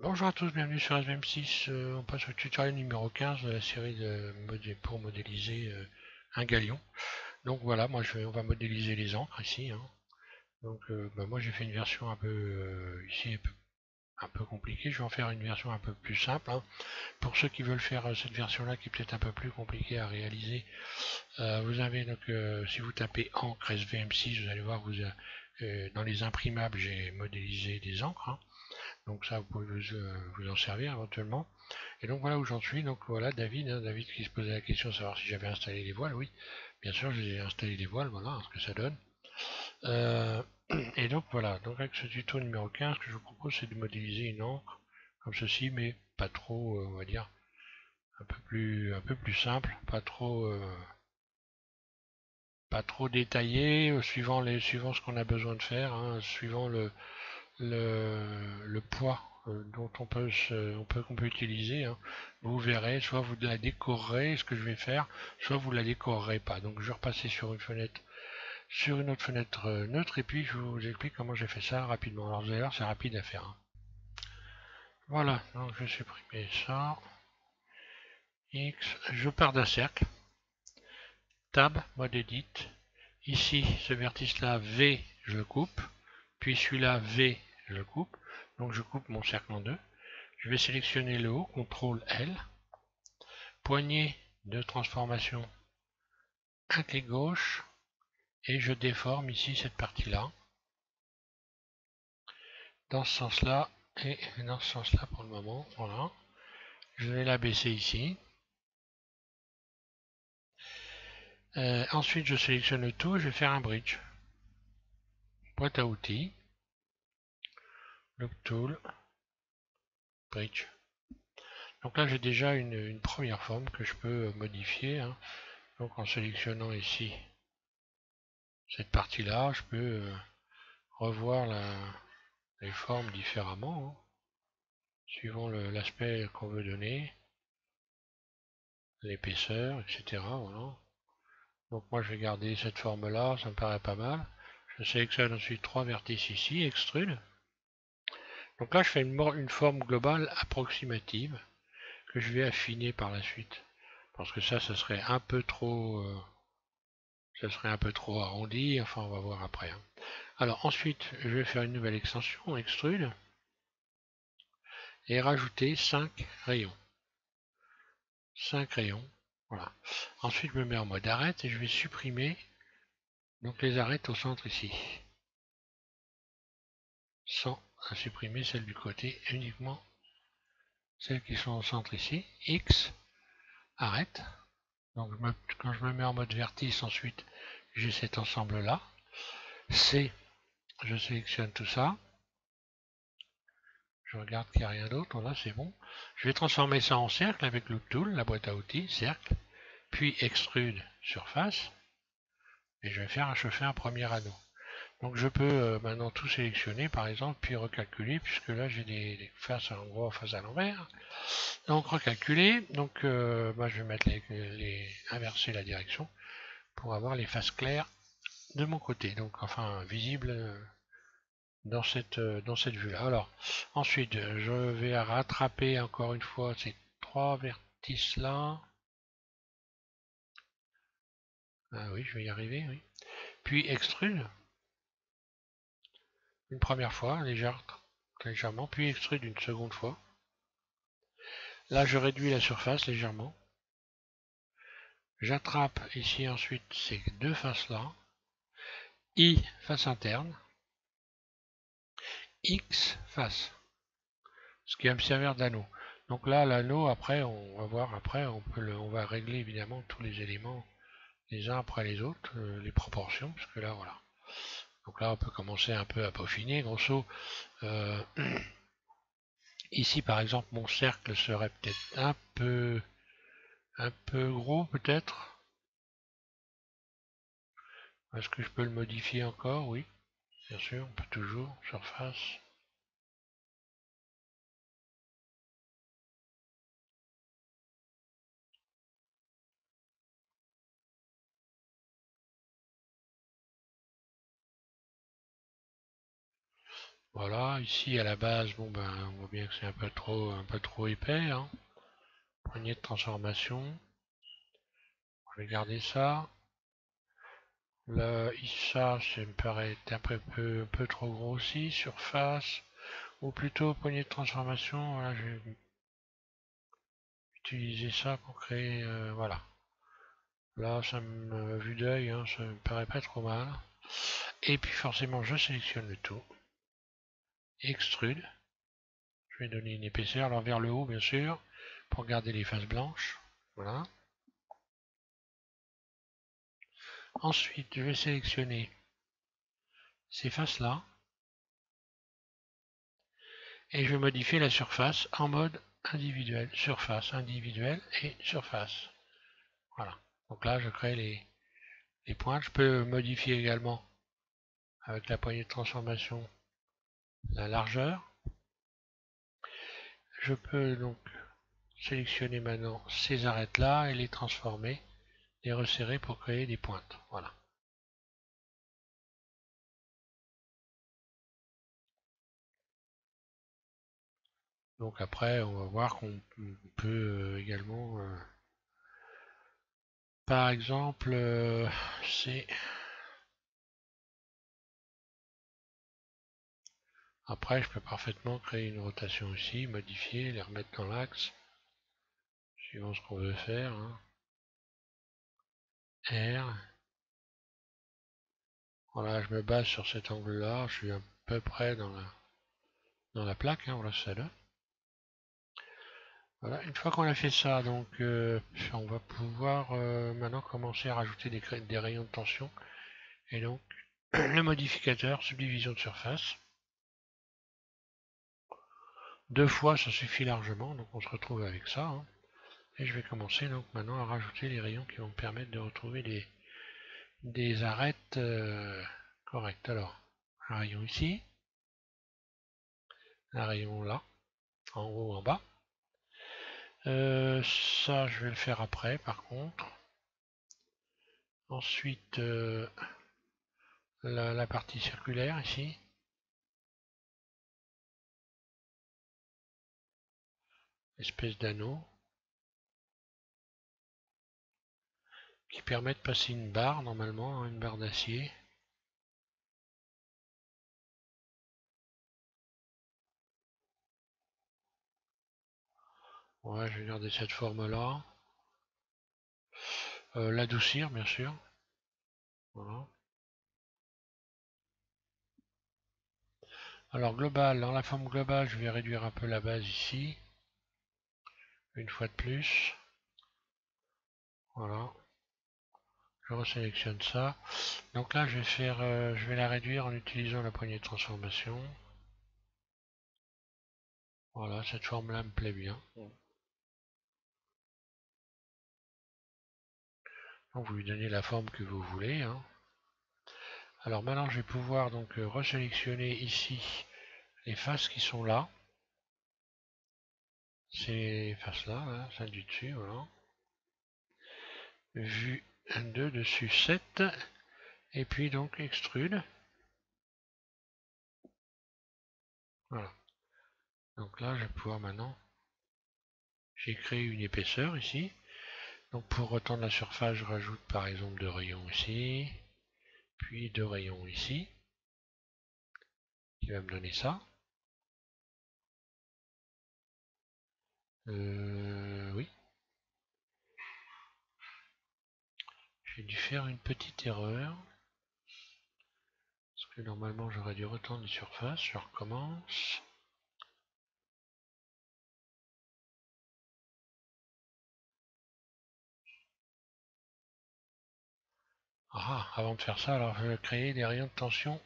Bonjour à tous, bienvenue sur SVM6. On passe au tutoriel numéro 15 de la série pour modéliser un galion. Donc voilà, on va modéliser les encres ici, hein. Donc moi j'ai fait une version un peu ici un peu compliquée. Je vais en faire une version un peu plus simple, hein. Pour ceux qui veulent faire cette version-là qui est peut-être un peu plus compliquée à réaliser, vous avez donc si vous tapez encre SVM6, vous allez voir dans les imprimables j'ai modélisé des encres, hein. Donc ça, vous pouvez vous en servir éventuellement. Et donc voilà où j'en suis. Donc voilà, David, hein, David qui se posait la question de savoir si j'avais installé les voiles. Oui, bien sûr, j'ai installé les voiles, voilà ce que ça donne. Euh, et donc voilà, donc avec ce tuto numéro 15, ce que je vous propose, c'est de modéliser une encre comme ceci, mais pas trop, on va dire, un peu plus simple, pas trop détaillé, suivant ce qu'on a besoin de faire, hein, suivant le poids dont qu'on peut utiliser, hein. Vous verrez, soit vous la décorerez, ce que je vais faire, soit vous la décorerez pas. Donc je vais repasser sur une autre fenêtre neutre, et puis je vous explique comment j'ai fait ça rapidement. Alors vous allez voir, c'est rapide à faire, hein. Voilà, donc je vais supprimer ça. X, je pars d'un cercle. Tab, mode edit. Ici, ce vertice-là, V, je le coupe. Puis celui-là, V, je le coupe. Donc je coupe mon cercle en deux. Je vais sélectionner le haut, CTRL L, poignée de transformation, un clic gauche, et je déforme ici cette partie-là, dans ce sens-là, et dans ce sens-là pour le moment, voilà. Je vais la baisser ici. Ensuite, je sélectionne le tout, et je vais faire un bridge. Boîte à outils, Loop Tool, Bridge. Donc là, j'ai déjà une première forme que je peux modifier, hein. Donc en sélectionnant ici cette partie-là, je peux revoir les formes différemment, hein, suivant l'aspect qu'on veut donner, l'épaisseur, etc. Voilà. Donc moi je vais garder cette forme-là, ça me paraît pas mal. Je sélectionne ensuite trois vertices ici, extrude. Donc là je fais une forme globale approximative que je vais affiner par la suite. Parce que ça serait ça serait un peu trop arrondi, enfin on va voir après, hein. Alors ensuite je vais faire une nouvelle extension, extrude, et rajouter 5 rayons. 5 rayons, voilà. Ensuite je me mets en mode arrête et je vais supprimer donc les arêtes au centre ici, sans supprimer celles du côté, uniquement celles qui sont au centre ici. X, arrête. Donc quand je me mets en mode vertice, ensuite j'ai cet ensemble là. C, je sélectionne tout ça. Je regarde qu'il n'y a rien d'autre, voilà, c'est bon. Je vais transformer ça en cercle avec Loop Tool, la boîte à outils, cercle, puis extrude surface, et je vais faire chauffer un premier anneau. Donc je peux maintenant tout sélectionner par exemple, puis recalculer, puisque là j'ai des faces en gros en face à l'envers. Donc recalculer, donc je vais mettre inverser la direction pour avoir les faces claires de mon côté, donc enfin visibles dans cette vue-là. Alors ensuite je vais rattraper encore une fois ces trois vertices là. Ah oui, je vais y arriver, oui. Puis extrude une première fois, légèrement, puis extrude une seconde fois. Là, je réduis la surface légèrement. J'attrape ici ensuite ces deux faces-là. I, face interne. X, face. Ce qui va me servir d'anneau. Donc là, l'anneau, après, on va voir, après, on va régler évidemment tous les éléments les uns après les autres, les proportions, parce que là, voilà. Donc là, on peut commencer un peu à peaufiner. Grosso, euh, ici, par exemple, mon cercle serait peut-être un peu gros, peut-être. Est-ce que je peux le modifier encore? Oui, bien sûr, on peut toujours. Surface. Voilà, ici à la base, bon ben on voit bien que c'est un peu trop épais, hein. Poignée de transformation. Je vais garder ça. Là, ça me paraît un peu trop gros aussi. Surface, ou plutôt poignée de transformation. Voilà, je vais utiliser ça pour créer, voilà. Là, vue d'œil, hein, ça me paraît pas trop mal. Et puis forcément, je sélectionne le tout. Extrude. Je vais donner une épaisseur, alors vers le haut bien sûr, pour garder les faces blanches. Voilà. Ensuite, je vais sélectionner ces faces-là. Et je vais modifier la surface en mode individuel. Surface, individuelle et surface. Voilà. Donc là, je crée les points. Je peux modifier également, avec la poignée de transformation, la largeur. Je peux donc sélectionner maintenant ces arêtes-là et les transformer, les resserrer pour créer des pointes. Voilà. Donc après, on va voir qu'on peut également, par exemple, c'est... Après, je peux parfaitement créer une rotation aussi, modifier, les remettre dans l'axe, suivant ce qu'on veut faire, hein. R. Voilà, je me base sur cet angle-là, je suis à peu près dans la plaque, hein, voilà, c'est là. Voilà, une fois qu'on a fait ça, donc on va pouvoir maintenant commencer à rajouter des rayons de tension. Et donc, le modificateur, subdivision de surface. 2 fois, ça suffit largement, donc on se retrouve avec ça, hein. Et je vais commencer donc maintenant à rajouter les rayons qui vont me permettre de retrouver des arêtes correctes. Alors, un rayon ici, un rayon là, en haut, en bas. Ça, je vais le faire après, par contre. Ensuite, la partie circulaire ici. Espèce d'anneau qui permet de passer une barre, normalement, hein, une barre d'acier. Ouais, je vais garder cette forme-là. L'adoucir, bien sûr. Voilà. Alors, global, dans la forme globale, je vais réduire un peu la base ici. Une fois de plus. Voilà. Je resélectionne ça. Donc là, je vais la réduire en utilisant la poignée de transformation. Voilà, cette forme-là me plaît bien. Donc vous lui donnez la forme que vous voulez, hein. Alors maintenant, je vais pouvoir donc resélectionner ici les faces qui sont là. Ces faces-là, hein, celle du dessus, voilà. Vue 2 dessus 7. Et puis donc extrude. Voilà. Donc là, je vais pouvoir maintenant, j'ai créé une épaisseur ici. Donc pour retendre la surface, je rajoute par exemple 2 rayons ici, puis 2 rayons ici, qui va me donner ça. Oui. J'ai dû faire une petite erreur. Parce que normalement j'aurais dû retendre les surfaces. Je recommence. Ah, avant de faire ça, alors je vais créer des rayons de tension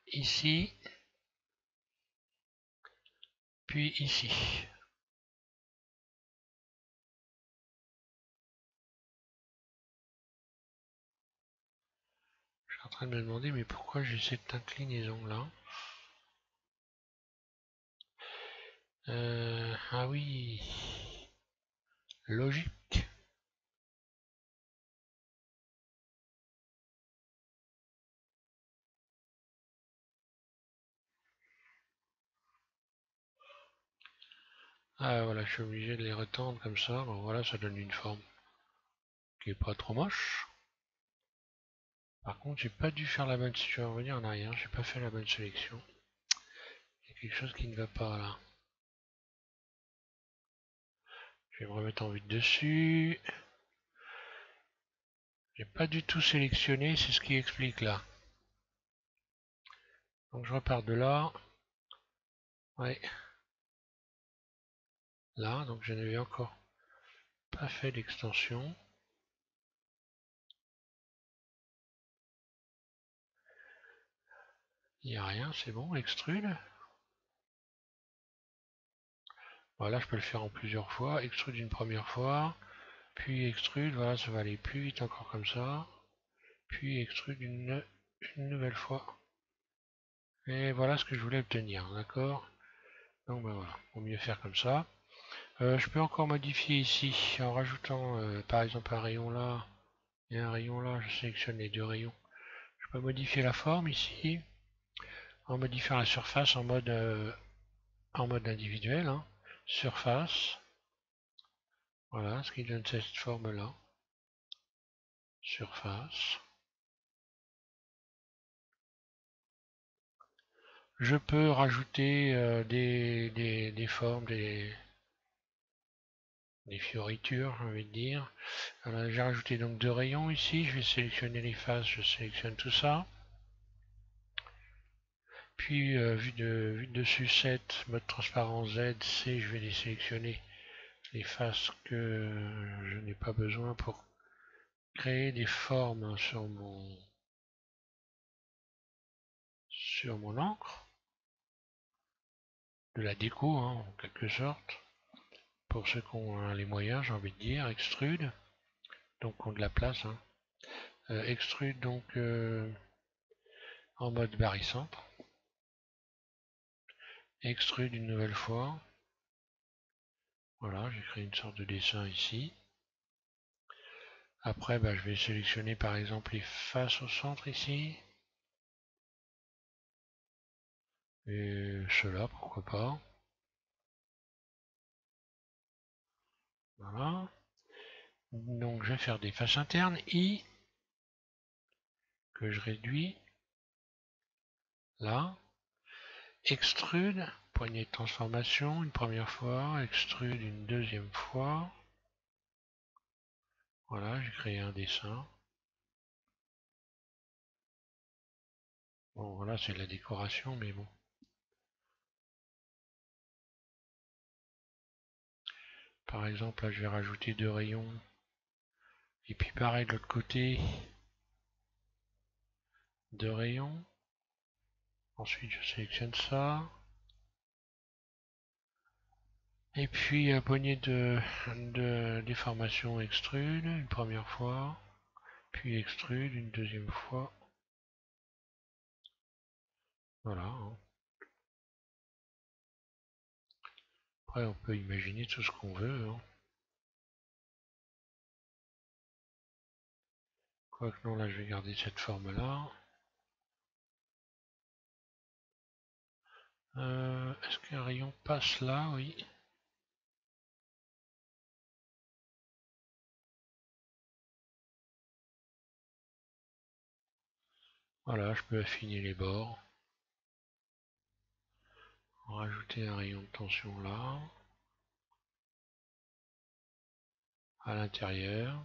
ici, puis ici. Je suis en train de me demander, mais pourquoi j'ai cette inclinaison là? Ah oui, logique. Ah voilà, je suis obligé de les retendre comme ça. Bon voilà, ça donne une forme qui est pas trop moche. Par contre, j'ai pas dû faire la bonne. Si je vais revenir en arrière, j'ai pas fait la bonne sélection. Il y a quelque chose qui ne va pas là. Je vais me remettre en vue de dessus. J'ai pas du tout sélectionné, c'est ce qui explique là. Donc je repars de là. Ouais. Là, donc je n'avais encore pas fait d'extension. Il n'y a rien, c'est bon, extrude. Voilà, je peux le faire en plusieurs fois. Extrude une première fois, puis extrude, voilà, ça va aller plus vite encore comme ça. Puis extrude une nouvelle fois. Et voilà ce que je voulais obtenir, d'accord? Donc ben voilà, vaut mieux faire comme ça. Je peux encore modifier ici en rajoutant par exemple un rayon là et un rayon là. Je sélectionne les deux rayons. Je peux modifier la forme ici en modifiant la surface en mode individuel, hein. Surface, voilà ce qui donne cette forme là. Surface. Je peux rajouter des formes, des fioritures, j'ai envie de dire. J'ai rajouté donc deux rayons ici. Je vais sélectionner les faces, je sélectionne tout ça. Puis vue de dessus 7, mode transparent Z, C, je vais les sélectionner les faces que je n'ai pas besoin pour créer des formes sur mon encre. De la déco, hein, en quelque sorte. Pour ceux qui ont les moyens, j'ai envie de dire, extrude, donc qui ont de la place. Hein. Extrude donc en mode barycentre. Extrude une nouvelle fois. Voilà, j'ai créé une sorte de dessin ici. Après, bah, je vais sélectionner par exemple les faces au centre ici. Et ceux-là, pourquoi pas. Voilà. Donc je vais faire des faces internes I que je réduis là. Extrude, poignée de transformation une première fois, extrude une deuxième fois. Voilà, j'ai créé un dessin. Bon, voilà, c'est de la décoration, mais bon. Par exemple, là, je vais rajouter deux rayons. Et puis pareil de l'autre côté, deux rayons. Ensuite, je sélectionne ça. Et puis, poignée de déformation extrude, une première fois. Puis extrude une deuxième fois. Voilà. Hein. Après, on peut imaginer tout ce qu'on veut. Hein. Quoique non, là, je vais garder cette forme-là. Est-ce qu'un rayon passe là? Oui. Voilà, je peux affiner les bords. Rajouter un rayon de tension là. À l'intérieur.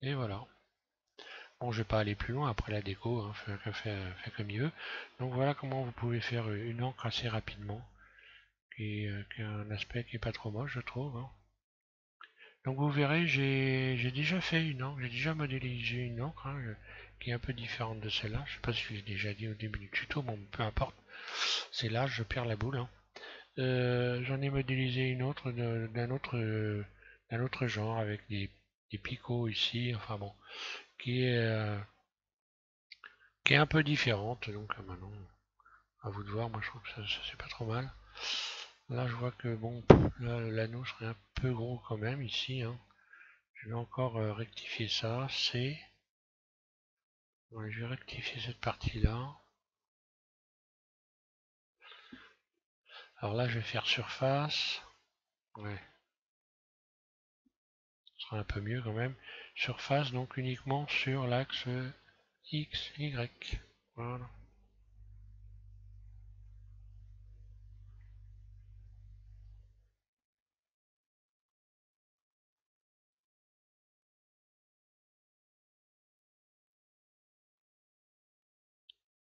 Et voilà. Bon, je vais pas aller plus loin après la déco, hein, fait comme il veut. Donc voilà comment vous pouvez faire une encre assez rapidement, qui a un aspect qui est pas trop moche, je trouve. Hein. Donc vous verrez, j'ai déjà fait une encre, j'ai déjà modélisé une encre hein, qui est un peu différente de celle-là. Je sais pas si je l'ai déjà dit au début du tuto, bon peu importe. C'est là, je perds la boule. Hein. J'en ai modélisé une autre d'un autre genre avec des picots ici, enfin bon, qui est euh, qui est un peu différente. Donc maintenant, à vous de voir. Moi, je trouve que ça c'est pas trop mal. Là, je vois que bon, l'anneau serait un peu gros quand même ici. Hein. Je vais encore rectifier ça. Ouais, je vais rectifier cette partie-là. Alors là, je vais faire surface. Ouais, ce sera un peu mieux quand même. Surface, donc uniquement sur l'axe X, Y. Voilà.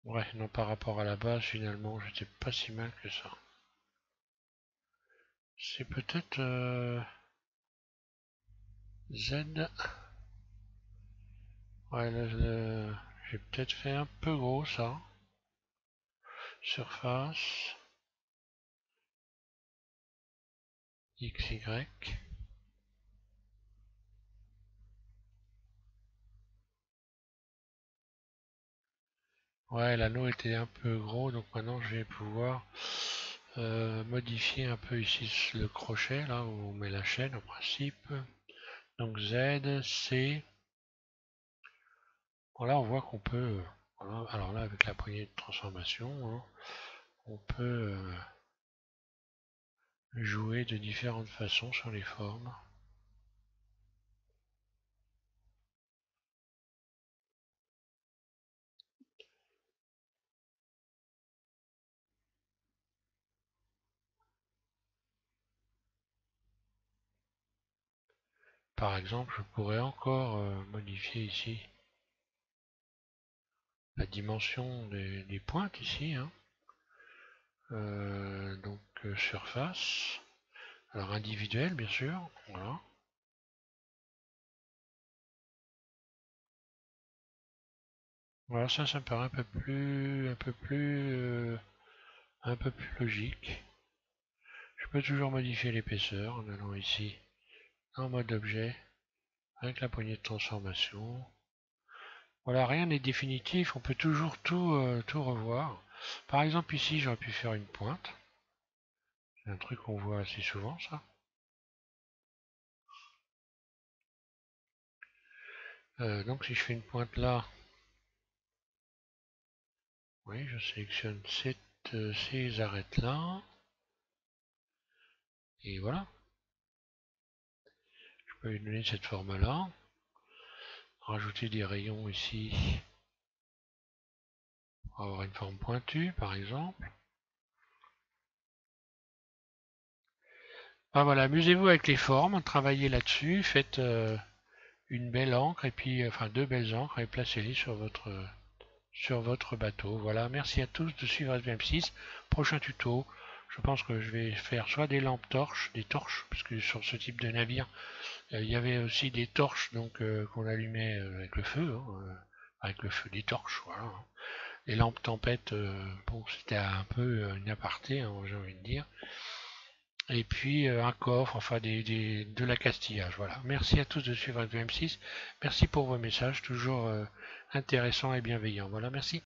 Ouais, non, par rapport à la base, finalement, j'étais pas si mal que ça. C'est peut-être Z. Ouais, là, j'ai peut-être fait un peu gros ça. Surface. X, Y. Ouais, l'anneau était un peu gros, donc maintenant je vais pouvoir modifier un peu ici le crochet, là où on met la chaîne en principe. Donc Z, C. Voilà, on voit qu'on peut, voilà, alors là avec la poignée de transformation, hein, on peut jouer de différentes façons sur les formes. Par exemple, je pourrais encore modifier ici la dimension des pointes ici, hein. Donc surface, alors individuelle bien sûr, voilà. Voilà, ça me paraît un peu plus logique. Je peux toujours modifier l'épaisseur en allant ici en mode objet avec la poignée de transformation. Voilà, rien n'est définitif, on peut toujours tout revoir. Par exemple ici j'aurais pu faire une pointe. C'est un truc qu'on voit assez souvent ça. Donc si je fais une pointe là, oui je sélectionne ces arêtes là. Et voilà, je peux lui donner cette forme là. Rajouter des rayons ici pour avoir une forme pointue par exemple. Ah, voilà, amusez-vous avec les formes, travaillez là-dessus, faites une belle encre et puis enfin deux belles encres et placez-les sur votre bateau. Voilà, merci à tous de suivre SBM6. Prochain tuto, je pense que je vais faire soit des lampes torches, des torches, parce que sur ce type de navire, il y avait aussi des torches donc qu'on allumait avec le feu, hein, avec le feu des torches, voilà, hein. Les lampes tempête, bon, c'était un peu une aparté, hein, j'ai envie de dire. Et puis un coffre, enfin de l'accastillage. Voilà. Merci à tous de suivre M6. Merci pour vos messages, toujours intéressants et bienveillants. Voilà, merci.